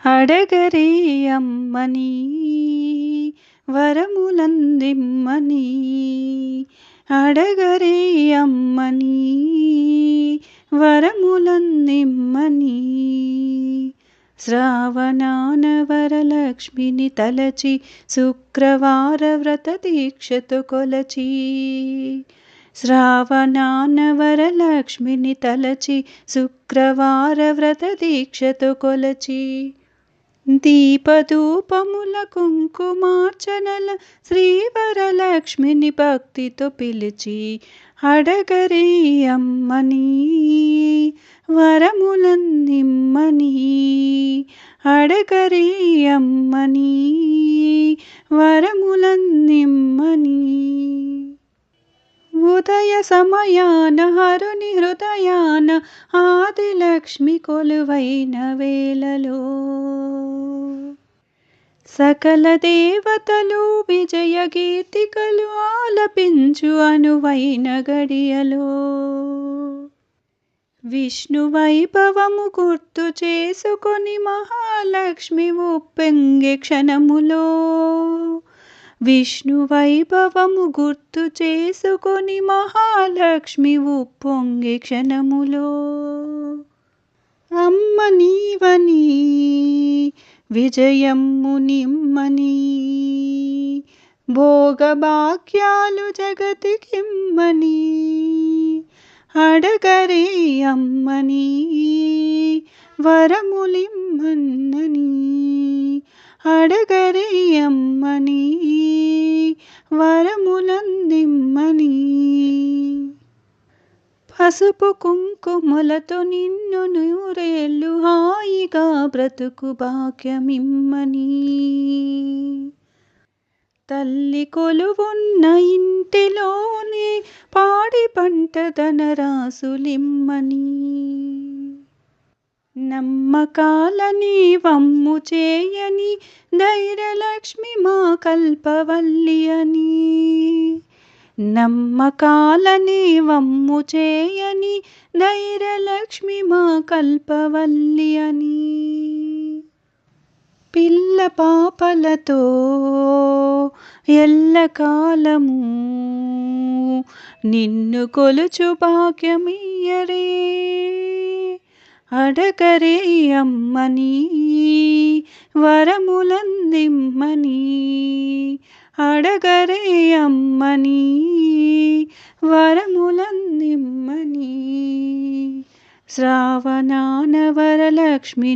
అడగరే అమ్మని వరములందిమ్మని, అడగరే అమ్మని వరములందిమ్మని. శ్రావణాన వరలక్ష్మిని తలచి శుక్రవార వ్రత దీక్షతో కొలచి, శ్రావణాన వరలక్ష్మిని తలచి శుక్రవార వ్రత దీక్షతో కొలచి, దీపధూపముల కుంకుమార్చనల శ్రీవరలక్ష్మిని భక్తితో పిలిచి, అడగరే అమ్మని వరములందిమ్మని, అడగరే అమ్మని వరములందిమ్మని. ఉదయ సమయాన హరుని హృదయాన ఆదిలక్ష్మి కొలువైన వేళలో, సకల దేవతలు విజయ గీతికలు ఆలపించు అనువైన గడియలో, విష్ణు వైభవము గుర్తు చేసుకొని మహాలక్ష్మి ఉప్పొంగే క్షణములో, విష్ణు వైభవము గుర్తు చేసుకొని మహాలక్ష్మి ఉప్పొంగే క్షణములో, అమ్మ నీవని విజయమ్ము నిమ్మని, భోగభాగ్యాలు జగతికిమ్మని, అడగరే అమ్మని వరములిమ్మన్నని, అడగరే అమ్మని వరములందిమ్మని. పసుపు కుంకుమలతో నిన్ను నూరేళ్ళు హాయిగా బ్రతుకు భాగ్యమిమ్మని, తల్లి కొలువున్న ఇంటిలోనే పాడి పంట ధనరాసులిమ్మని, నమ్మకాలని వమ్ము చేయని ధైర్యలక్ష్మి మా కల్పవల్లి అని, నమ్మకాలని వమ్ము చేయని ధైర్యలక్ష్మి మా కల్పవల్లి అని. పిల్ల పాపలతో ఎల్లకాలము నిన్ను కొలుచు భాగ్యమియ్యరే, అడగరే అమ్మని వరములందిమ్మని, అడగరే అమ్మని వరములందిమ్మని. శ్రావణాన వరలక్ష్మి